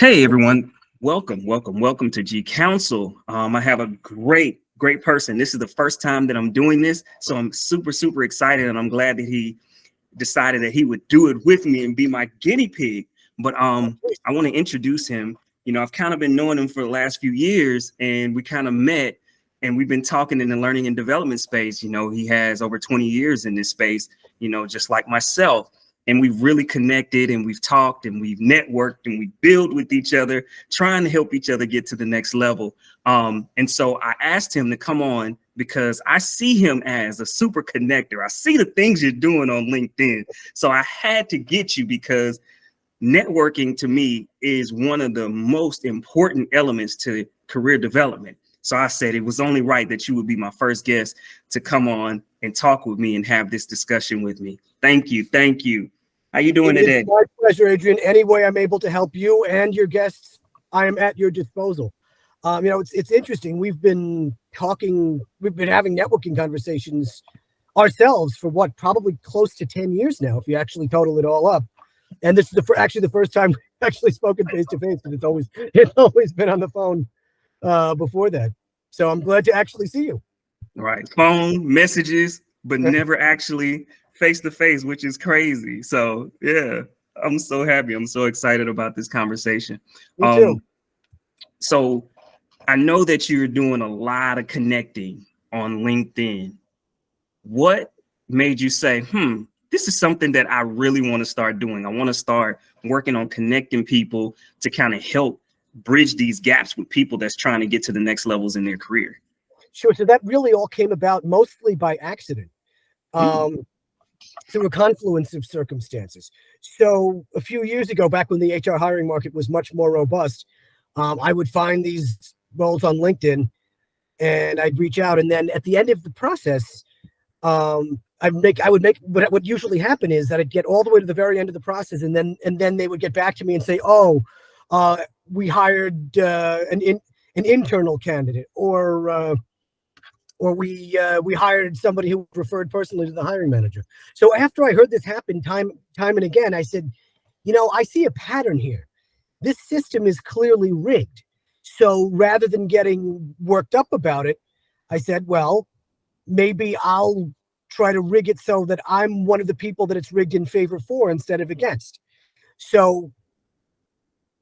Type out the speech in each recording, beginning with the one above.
Hey everyone, welcome to G Council. I have a great person. This is the first time that I'm doing this, so I'm super excited, and I'm glad that he decided that he would do it with me and be my guinea pig. But I want to introduce him. You know, I've kind of been knowing him for the last few years, and we kind of met, and we've been talking in the learning and development space. You know, he has over 20 years in this space. You know, just like myself. And we've really connected, and we've talked, and we've networked, and we build with each other, trying to help each other get to the next level. And so I asked him to come on because I see him as a super connector. I see the things you're doing on LinkedIn. So I had to get you because networking to me is one of the most important elements to career development. So I said it was only right that you would be my first guest to come on and talk with me and have this discussion with me. Thank you. How you doing today? It's my pleasure, Adrian. Any way I'm able to help you and your guests, I am at your disposal. It's interesting. We've been having networking conversations ourselves for probably close to 10 years now, if you actually total it all up. And this is actually the first time we've actually spoken face to face, because it's always been on the phone before that. So I'm glad to actually see you. Right. Phone messages, but never actually face to face, which is crazy. So yeah, I'm so happy. I'm so excited about this conversation. Me too. So I know that you're doing a lot of connecting on LinkedIn. What made you say, this is something that I really want to start doing? I want to start working on connecting people to kind of help bridge these gaps with people that's trying to get to the next levels in their career. Sure. So that really all came about mostly by accident. Through a confluence of circumstances. So a few years ago, back when the HR hiring market was much more robust, I would find these roles on LinkedIn, and I'd reach out. And then at the end of the process, what would usually happen is that I'd get all the way to the very end of the process, and then they would get back to me and say, we hired an internal candidate, or we hired somebody who referred personally to the hiring manager. So after I heard this happen time and again, I said, I see a pattern here. This system is clearly rigged. So rather than getting worked up about it, I said, well, maybe I'll try to rig it so that I'm one of the people that it's rigged in favor for instead of against. So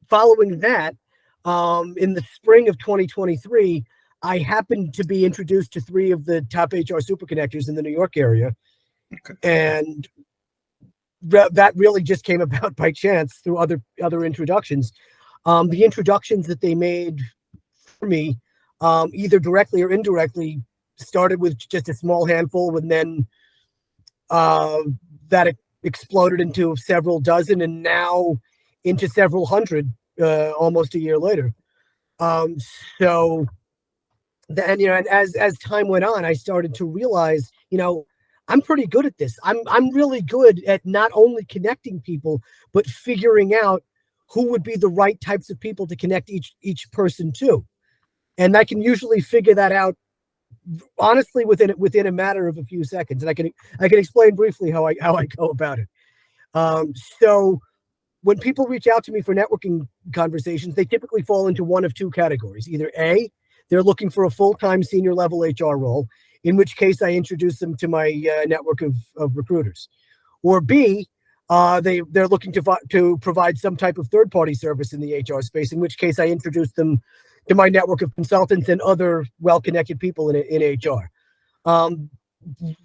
following that, in the spring of 2023, I happened to be introduced to 3 of the top HR super connectors in the New York area. Okay. And that really just came about by chance through other introductions. The introductions that they made for me, either directly or indirectly, started with just a small handful, and then that exploded into several dozen, and now into several hundred almost a year later. And as time went on, I started to realize, I'm pretty good at this. I'm really good at not only connecting people, but figuring out who would be the right types of people to connect each person to. And I can usually figure that out honestly within a matter of a few seconds. And I can explain briefly how I go about it. So when people reach out to me for networking conversations, they typically fall into one of 2 categories. Either A, they're looking for a full-time senior level HR role, in which case I introduce them to my network of recruiters. Or B, they're looking to provide some type of third-party service in the HR space, in which case I introduce them to my network of consultants and other well-connected people in HR.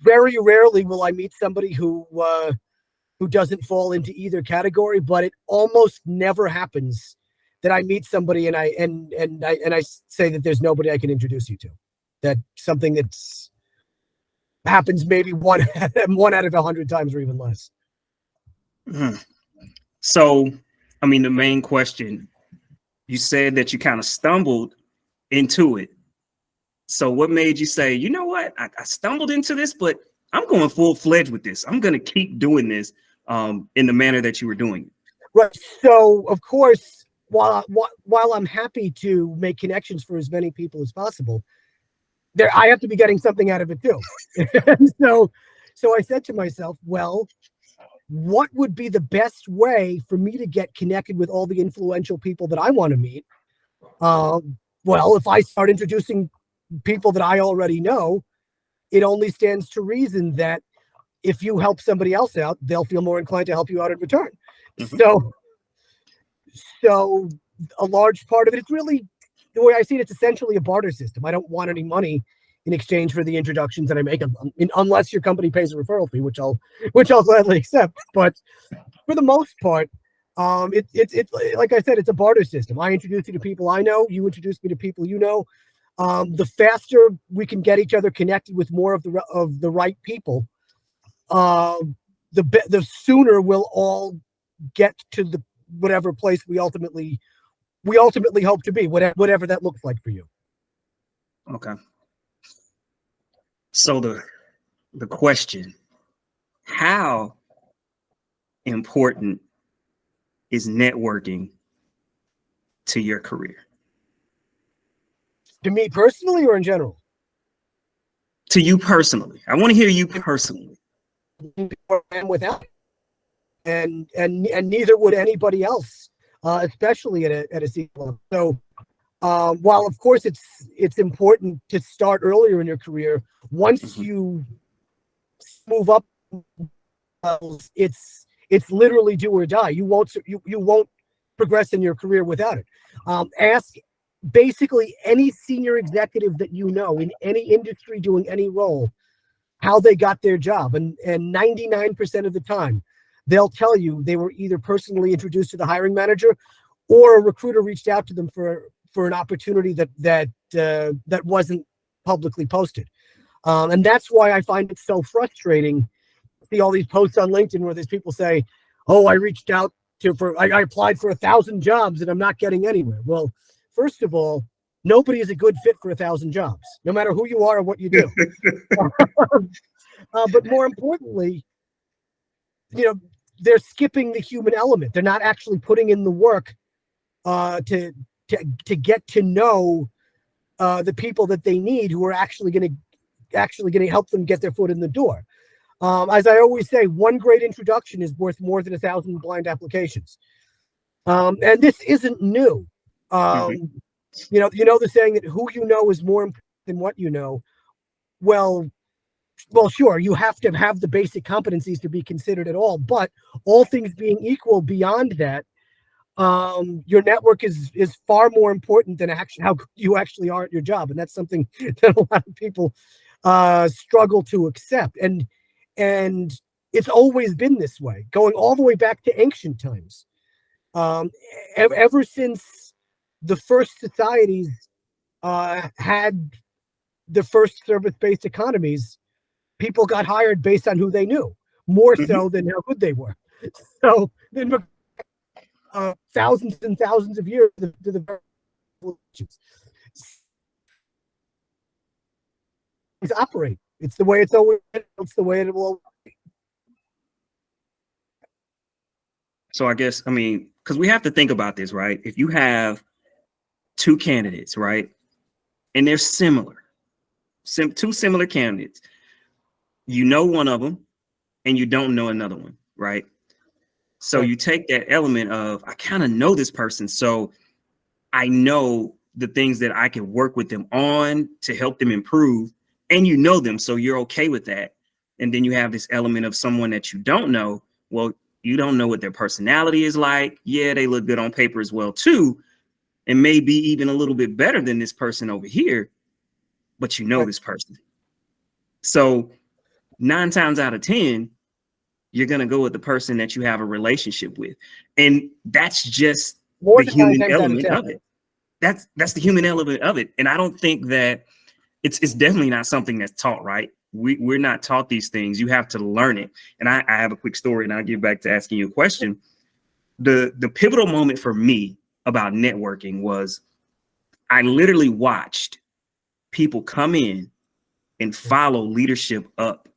Very rarely will I meet somebody who doesn't fall into either category, but it almost never happens that I meet somebody and I say that there's nobody I can introduce you to. That's something that's happens maybe one out of 100 times or even less. So, I mean, the main question, you said that you kind of stumbled into it. So what made you say, you know what, I stumbled into this, but I'm going full-fledged with this. I'm going to keep doing this in the manner that you were doing it. Right. So, of course, while I'm happy to make connections for as many people as possible, I have to be getting something out of it too. So I said to myself, well, what would be the best way for me to get connected with all the influential people that I want to meet? Well, if I start introducing people that I already know, it only stands to reason that if you help somebody else out, they'll feel more inclined to help you out in return. Mhm. So a large part of it, it's really, the way I see it, it's essentially a barter system. I don't want any money in exchange for the introductions that I make, unless your company pays a referral fee, which I'll gladly accept. But for the most part, it's like I said, it's a barter system. I introduce you to people I know, you introduce me to people you know. The faster we can get each other connected with more of the right people, the sooner we'll all get to the whatever place we ultimately hope to be, whatever that looks like for you. Okay. So the question, how important is networking to your career? To me personally, or in general? To you personally. I want to hear you personally. And without, and neither would anybody else, especially at a C level. So, while of course it's important to start earlier in your career, once you move up levels, it's literally do or die. You won't progress in your career without it. Ask basically any senior executive that you know in any industry doing any role how they got their job, and 99% of the time they'll tell you they were either personally introduced to the hiring manager, or a recruiter reached out to them for an opportunity that wasn't publicly posted. And that's why I find it so frustrating to see all these posts on LinkedIn where these people say, "Oh, I reached out I applied for 1,000 jobs and I'm not getting anywhere." Well, first of all, nobody is a good fit for 1,000 jobs, no matter who you are or what you do. But more importantly, they're skipping the human element. They're not actually putting in the work to get to know the people that they need, who are actually going to help them get their foot in the door. As I always say, one great introduction is worth more than 1,000 blind applications. And this isn't new. You know the saying that who you know is more important than what you know. Well, sure, you have to have the basic competencies to be considered at all. But all things being equal, beyond that, your network is far more important than how you actually are at your job, and that's something that a lot of people struggle to accept. And it's always been this way, going all the way back to ancient times. Ever since the first societies had the first service-based economies, people got hired based on who they knew, more so than how good they were. So then, thousands and thousands of years to the operate. It's the way it's always. It's the way it will. So I guess, because we have to think about this, right? If you have two candidates, right, and they're similar, two similar candidates, you know one of them and you don't know another one, right? So you take that element of, I kind of know this person, so I know the things that I can work with them on to help them improve, and you know them, so you're okay with that. And then you have this element of someone that you don't know. Well, you don't know what their personality is like. Yeah, they look good on paper as well too, and maybe even a little bit better than this person over here, but you know this person. So 9 times out of 10, you're going to go with the person that you have a relationship with. And that's just More the than 9 human times out of element 10. of it. That's the human element of it. And I don't think that it's definitely not something that's taught, right? We're not taught these things. You have to learn it. And I have a quick story, and I'll get back to asking you a question. The pivotal moment for me about networking was I literally watched people come in and follow leadership up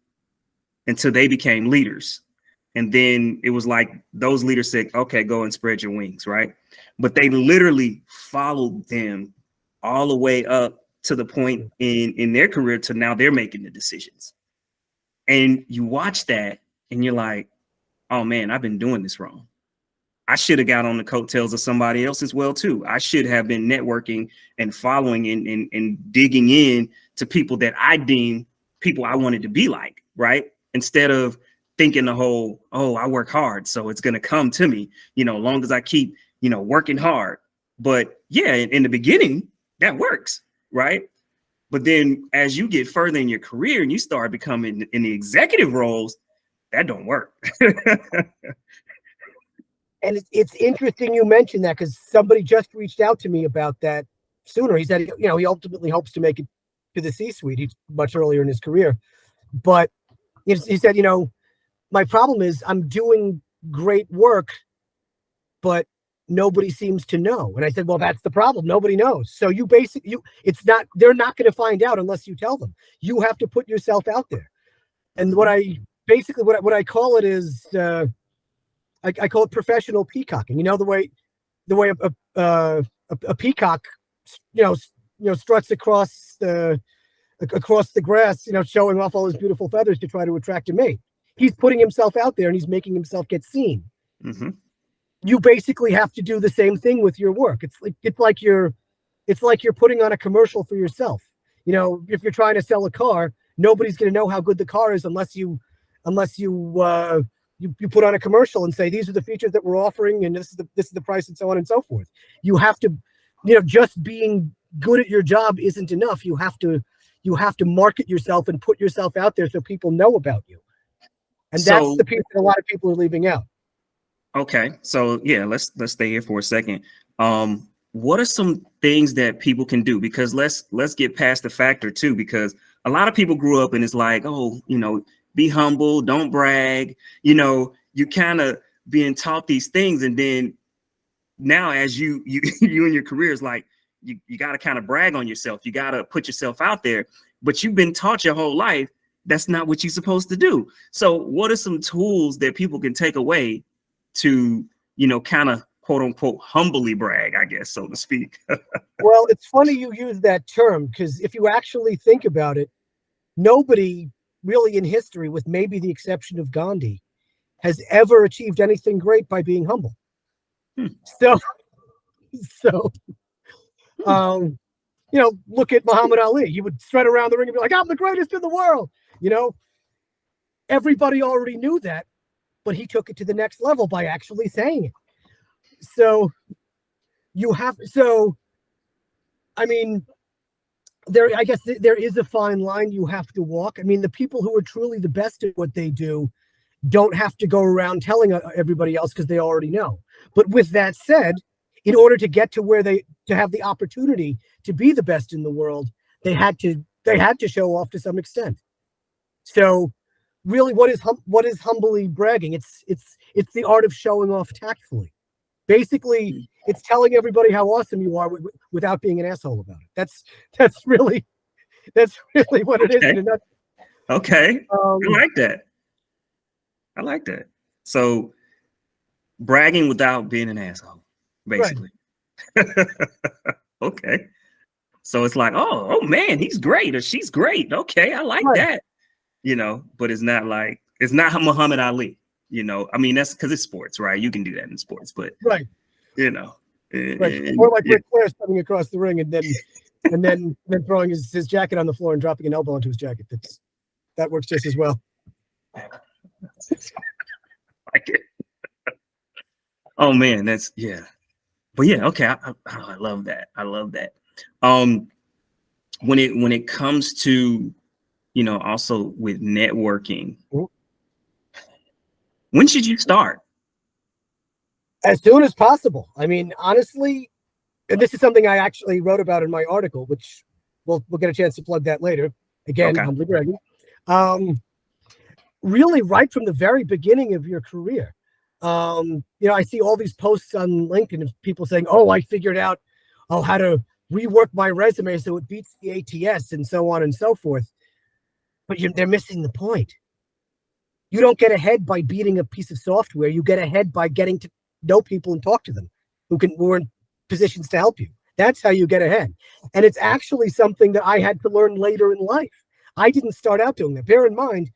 until they became leaders. And then it was like those leaders said, okay, go and spread your wings, right? But they literally followed them all the way up to the point in their career to now they're making the decisions. And you watch that and you're like, oh man, I've been doing this wrong. I should have got on the coattails of somebody else as well too. I should have been networking and following and digging in to people that I deem people I wanted to be like, right? Instead of thinking the whole, oh, I work hard, so it's gonna come to me, long as I keep, working hard. But yeah, in the beginning, that works, right? But then as you get further in your career and you start becoming in the executive roles, that don't work. And it's interesting you mentioned that, because somebody just reached out to me about that sooner. He said, he ultimately hopes to make it to the C-suite. He's much earlier in his career. But he said, my problem is I'm doing great work, but nobody seems to know. And I said, well, that's the problem. Nobody knows. So they're not going to find out unless you tell them. You have to put yourself out there. And what I call it is, I call it professional peacocking. The way a peacock, struts across the grass, showing off all his beautiful feathers to try to attract a mate. He's putting himself out there and he's making himself get seen. Mm-hmm. You basically have to do the same thing with your work. It's like you're putting on a commercial for yourself. If you're trying to sell a car, nobody's going to know how good the car is unless you put on a commercial and say, these are the features that we're offering, and this is the price, and so on and so forth. You have to, just being good at your job isn't enough. You have to market yourself and put yourself out there so people know about you. And that's the piece that a lot of people are leaving out. Okay. So yeah, let's stay here for a second. What are some things that people can do? Because let's get past the factor too, because a lot of people grew up and it's like, oh, be humble, don't brag, you kind of being taught these things. And then now as you in your career is like, you got to kind of brag on yourself. You got to put yourself out there, but you've been taught your whole life that's not what you're supposed to do. So what are some tools that people can take away to, kind of quote unquote, humbly brag, I guess, so to speak? Well, it's funny you use that term, because if you actually think about it, nobody really in history, with maybe the exception of Gandhi, has ever achieved anything great by being humble. So, look at Muhammad Ali. He would strut around the ring and be like, I'm the greatest in the world. Everybody already knew that, but he took it to the next level by actually saying it. So I guess there is a fine line you have to walk. I mean, the people who are truly the best at what they do don't have to go around telling everybody else, because they already know. But with that said, in order to get to where to have the opportunity to be the best in the world, they had to show off to some extent. So really, what is humbly bragging? It's the art of showing off tactfully. Basically, it's telling everybody how awesome you are without being an asshole about it. That's really what it is. Okay. I like that. So bragging without being an asshole, basically. Right. Okay. So it's like, oh man, he's great or she's great. Okay, I like that. But it's not Muhammad Ali. I mean, that's because it's sports, right? You can do that in sports, but right. Or like Ric Flair stepping across the ring and then throwing his jacket on the floor and dropping an elbow into his jacket. That works just as well. Like it. Oh man, but yeah, okay. I love that. When it comes to, also with networking, when should you start? As soon as possible. I mean, honestly, and this is something I actually wrote about in my article, which we'll get a chance to plug that later. Again, humbly bragging. Really, right from the very beginning of your career. I see all these posts on LinkedIn of people saying, "Oh, I figured out how to rework my resume so it beats the ATS," and so on and so forth. But they're missing the point. You don't get ahead by beating a piece of software. You get ahead by getting to know people and talk to them who are in positions to help you. That's how you get ahead. And it's actually something that I had to learn later in life. I didn't start out doing that. Bear in mind,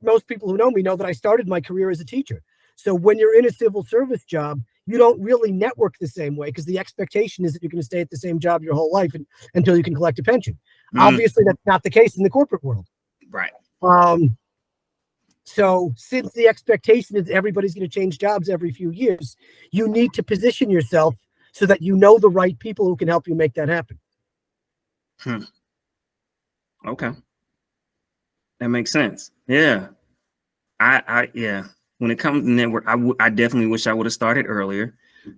most people who know me know that I started my career as a teacher. So when you're in a civil service job, you don't really network the same way because the expectation is that you're going to stay at the same job your whole life until you can collect a pension. Obviously, that's not the case in the corporate world. Right. So since the expectation is everybody's going to change jobs every few years, you need to position yourself so that you know the right people who can help you make that happen. Okay. That makes sense. Yeah. Yeah. When it comes to network, I definitely wish I would have started earlier.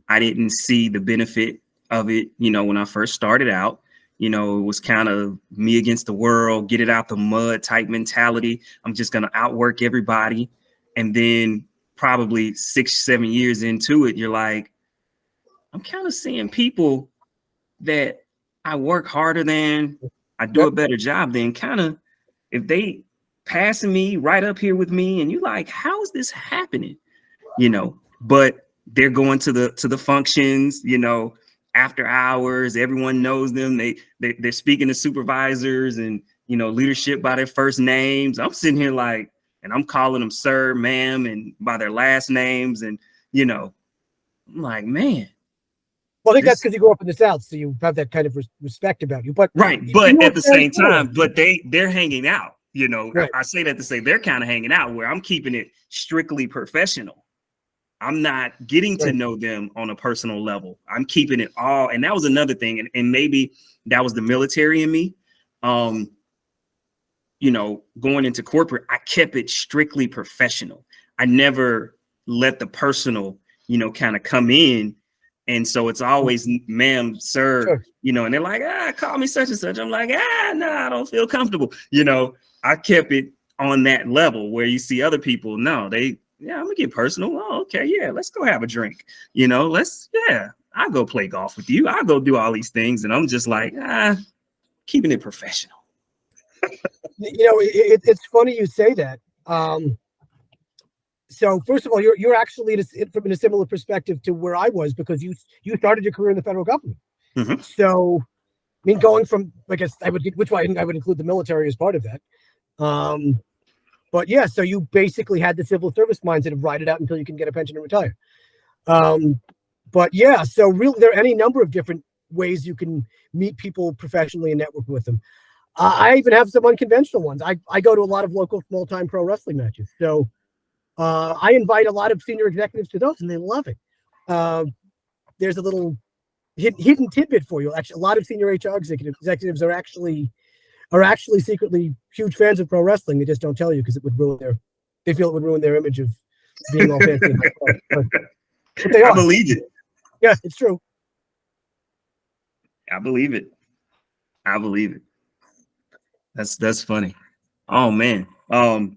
I didn't see the benefit of it, when I first started out. It was kind of me against the world, get it out the mud type mentality. I'm just going to outwork everybody. And then probably 6, 7 years into it, you're like, I'm kind of seeing people that I work harder than, I do a better job than, kind of, if they passing me right up here with me, and you're like, how is this happening? But they're going to the functions, after hours. Everyone knows them. They're speaking to supervisors and leadership by their first names. I'm sitting here like, and I'm calling them sir, ma'am, and by their last names, and I'm like, man. Well, I think that's because you grew up in the South, so you have that kind of respect about you. But right, but at the same time, but they're hanging out. Right. I say that to say they're kind of hanging out where I'm keeping it strictly professional. I'm not getting to know them on a personal level. I'm keeping it all. And that was another thing. And maybe that was the military in me. Going into corporate, I kept it strictly professional. I never let the personal, kind of come in. And so it's always ma'am, sir, and they're like, call me such and such. I'm like, no, I don't feel comfortable. I kept it on that level where you see other people. No, I'm gonna get personal. Oh, okay. Yeah. Let's go have a drink. I'll go play golf with you. I'll go do all these things. And I'm just like, keeping it professional. It's funny you say that. So first of all, you're actually from a similar perspective to where I was, because you started your career in the federal government. Mm-hmm. So, I mean, going from, I guess I would include the military as part of that. But yeah, so you basically had the civil service mindset of ride it out until you can get a pension and retire. But yeah, so really there are any number of different ways you can meet people professionally and network with them. I even have some unconventional ones. I go to a lot of local small-time pro wrestling matches. So I invite a lot of senior executives to those, and they love it. There's a little hidden tidbit for you. Actually, a lot of senior HR executives are actually secretly huge fans of pro wrestling. They just don't tell you because they feel it would ruin their image of being all fancy. but they are. I believe it. Yeah, it's true. I believe it. That's funny. Oh man. I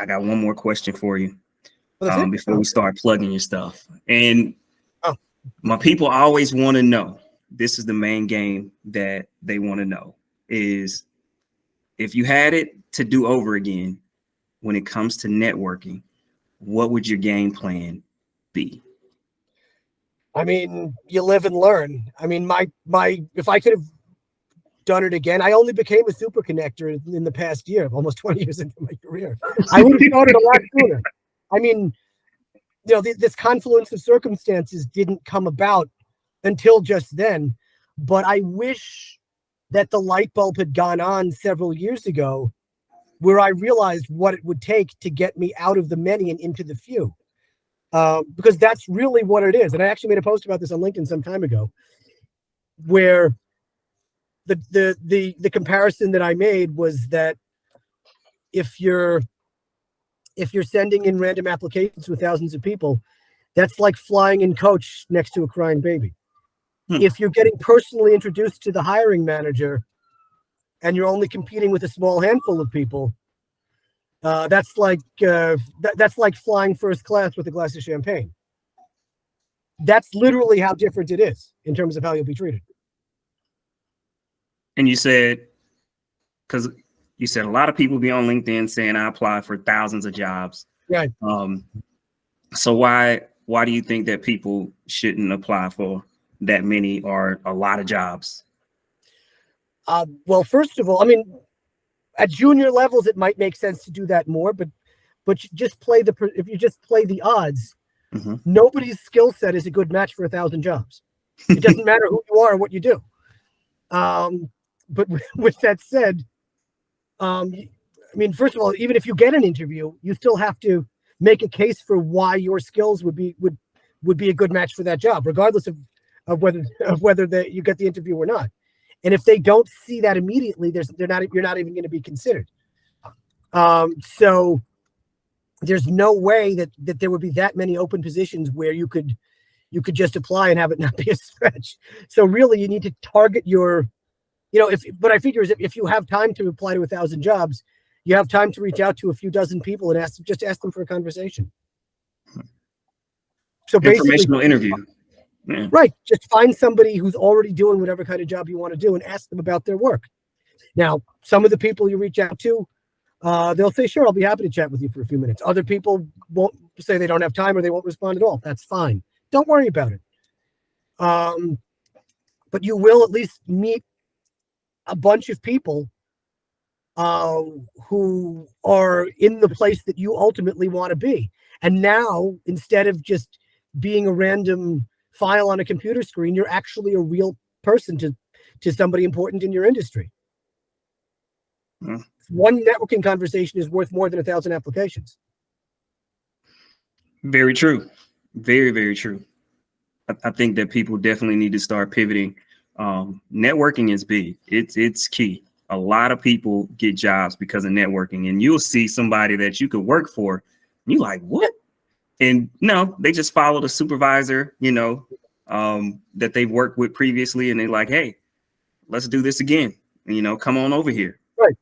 got one more question for you before we start plugging your stuff. And my people always want to know, this is the main game that they want to know, is if you had it to do over again when it comes to networking, what would your game plan be? I mean, you live and learn. I mean, if I could have done it again, I only became a super connector in the past year, almost 20 years into my career. I would have started a lot sooner. I mean, this confluence of circumstances didn't come about until just then, but I wish that the light bulb had gone on several years ago, where I realized what it would take to get me out of the many and into the few. Because that's really what it is. And I actually made a post about this on LinkedIn some time ago, where the comparison that I made was that if you're sending in random applications with thousands of people, that's like flying in coach next to a crying baby. If you're getting personally introduced to the hiring manager and you're only competing with a small handful of people, that's like flying first class with a glass of champagne. That's literally how different it is in terms of how you'll be treated. And you said, because you said a lot of people be on LinkedIn saying I apply for thousands of jobs. Right. So why do you think that people shouldn't apply for that many or a lot of jobs? Well, first of all, I mean, at junior levels, it might make sense to do that more, but you just play if you just play the odds, nobody's skill set is a good match for 1,000 jobs. It doesn't matter who you are or what you do. But with that said, I mean, first of all, even if you get an interview, you still have to make a case for why your skills would be a good match for that job, regardless of whether you get the interview or not. And if they don't see that immediately, you're not even going to be considered. So there's no way that there would be that many open positions where you could just apply and have it not be a stretch. So really, you need to target your, but I figure if you have time to apply to 1,000 jobs, you have time to reach out to a few dozen people and ask them for a conversation. So basically, informational interview. Yeah. Right. Just find somebody who's already doing whatever kind of job you want to do and ask them about their work. Now, some of the people you reach out to, they'll say, sure, I'll be happy to chat with you for a few minutes. Other people won't say they don't have time or they won't respond at all. That's fine. Don't worry about it. But you will at least meet a bunch of people who are in the place that you ultimately want to be. And now, instead of just being a random file on a computer screen, you're actually a real person to somebody important in your industry. One networking conversation is worth more than 1,000 applications. Very true. Very, very true. I think that people definitely need to start pivoting. Networking is big. It's key. A lot of people get jobs because of networking, and you'll see somebody that you could work for. And you're like, what? And no, they just follow the supervisor, that they've worked with previously, and they're like, hey, let's do this again. Come on over here. Right.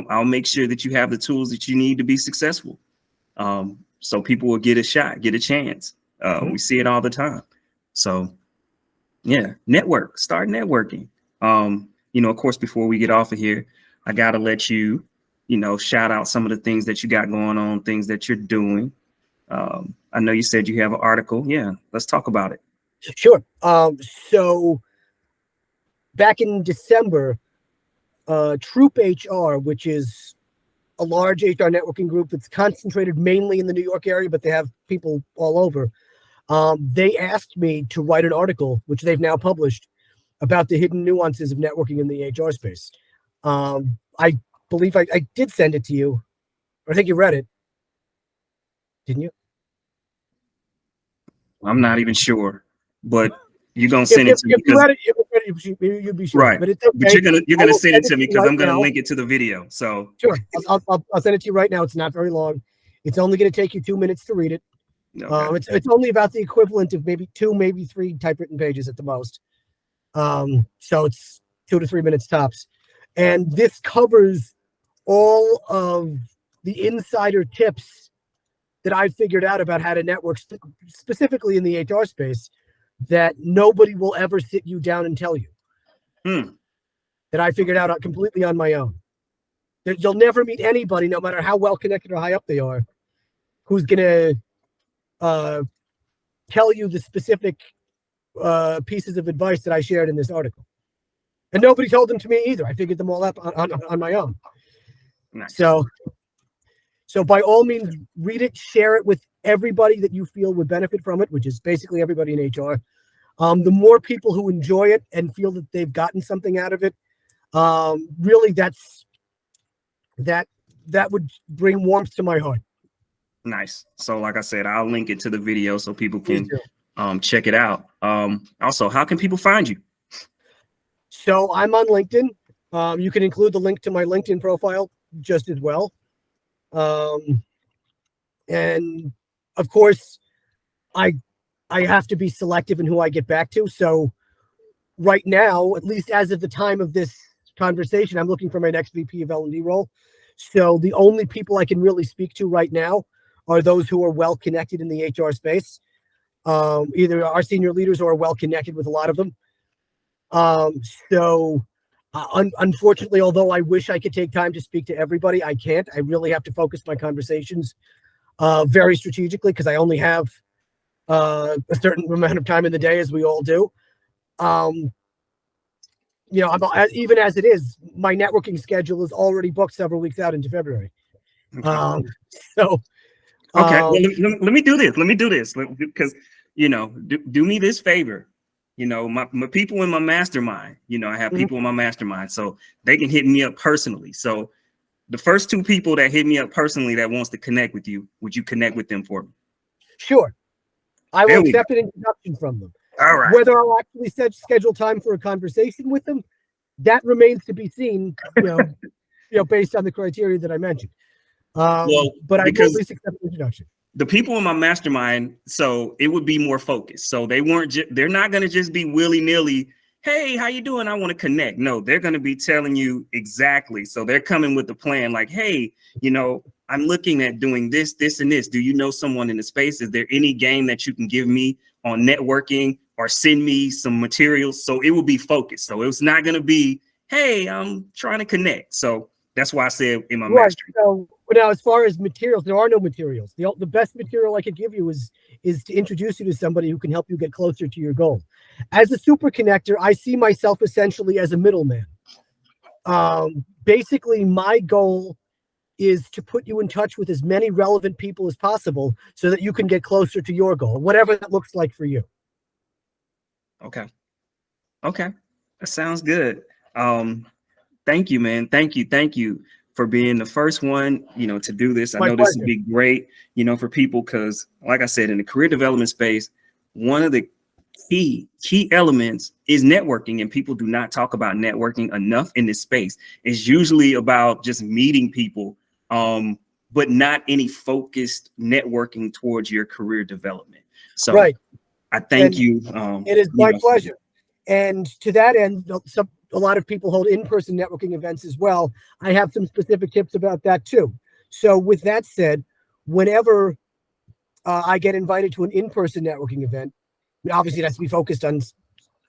I'll make sure that you have the tools that you need to be successful. So people will get a shot, get a chance. We see it all the time. So yeah, start networking. Of course, before we get off of here, I got to let you, shout out some of the things that you got going on, things that you're doing. I know you said you have an article. Yeah, let's talk about it. Sure. So back in December, Troop HR, which is a large HR networking group that's concentrated mainly in the New York area, but they have people all over. They asked me to write an article, which they've now published, about the hidden nuances of networking in the HR space. I believe I did send it to you. I think you read it. Didn't you? I'm not even sure, but you're gonna send it to me. If you read it, you'd be sure. Right. But it's okay. But you're gonna send it to me because right I'm gonna now. link it to the video. So sure, I'll send it to you right now. It's not very long. It's only going to take you 2 minutes to read it. Okay. It's only about the equivalent of maybe 2, maybe 3 typewritten pages at the most. So it's 2 to 3 minutes tops. And this covers all of the insider tips that I figured out about how to network, specifically in the HR space, that nobody will ever sit you down and tell you. That I figured out completely on my own. You'll never meet anybody, no matter how well connected or high up they are, who's going to tell you the specific pieces of advice that I shared in this article. And nobody told them to me either. I figured them all up on my own. Nice. So by all means, read it, share it with everybody that you feel would benefit from it, which is basically everybody in HR. The more people who enjoy it and feel that they've gotten something out of it, really that would bring warmth to my heart. Nice. So like I said, I'll link it to the video so people can check it out. Also, how can people find you? So I'm on LinkedIn. You can include the link to my LinkedIn profile just as well. And of course, I have to be selective in who I get back to. So right now, at least as of the time of this conversation, I'm looking for my next VP of L&D role. So the only people I can really speak to right now are those who are well connected in the HR space. Either our senior leaders or are well connected with a lot of them. Unfortunately, although I wish I could take time to speak to everybody, I can't. I really have to focus my conversations very strategically because I only have a certain amount of time in the day, as we all do. you know, even as it is, my networking schedule is already booked several weeks out into February. Okay. So, Okay. Well, um, let me do this. Let me do this because, you know, do me this favor. You know, my people in my mastermind, you know, I have mhm, people in my mastermind, so they can hit me up personally. So the first two people that hit me up personally that wants to connect with you, would you connect with them for me? sure, I will There we go. accept an introduction from them. All right. Whether I'll actually schedule time for a conversation with them, that remains to be seen. Based on the criteria that I mentioned. Well, But I will at because least accept an introduction. the people in my mastermind, so it would be more focused. So they're not going to just be willy-nilly, hey, how you doing? I want to connect. No, they're going to be telling you exactly. So they're coming with the plan like, hey, you know, I'm looking at doing this, this, and this. Do you know someone in the space? Is there any game that you can give me on networking or send me some materials? So it will be focused. So it's not going to be, hey, I'm trying to connect. So that's why I said in my Right. mastery. So now, as far as materials, there are no materials. The best material I could give you is to introduce you to somebody who can help you get closer to your goal. As a super connector, I see myself essentially as a middleman. Basically, my goal is to put you in touch with as many relevant people as possible so that you can get closer to your goal, whatever that looks like for you. Okay. Okay. That sounds good. Thank you, man. Thank you for being the first one, you know, to do this. I My know this would pleasure. be great, you know, for people because, like I said, in the career development space, one of the key elements is networking, and people do not talk about networking enough in this space. It's usually about just meeting people, but not any focused networking towards your career development. So Right. I thank And you. it is You my know, pleasure. And to that end, a lot of people hold in-person networking events as well. I have some specific tips about that too. So with that said, whenever I get invited to an in-person networking event, obviously it has to be focused on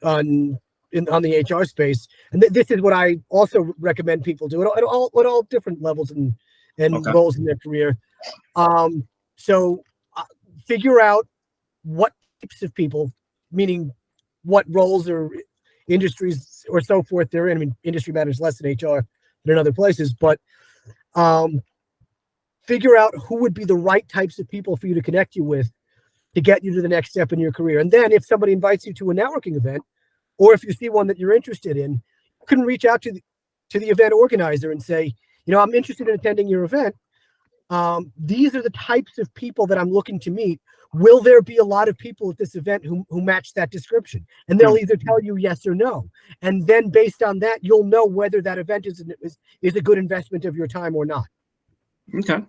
on the HR space. And this is what I also recommend people do at all different levels and okay. roles in their career. Um, so figure out what types of people, meaning what roles or industries or so forth they're in. I mean, industry matters less in HR than in other places, but um, figure out who would be the right types of people for you to connect you with to get you to the next step in your career. And then if somebody invites you to a networking event, or if you see one that you're interested in, you can reach out to the event organizer and say, I'm interested in attending your event. These are the types of people that I'm looking to meet. Will there be a lot of people at this event who match that description? And they'll either tell you yes or no. And then based on that, you'll know whether that event is a good investment of your time or not. Okay.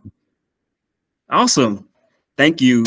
Awesome. Thank you.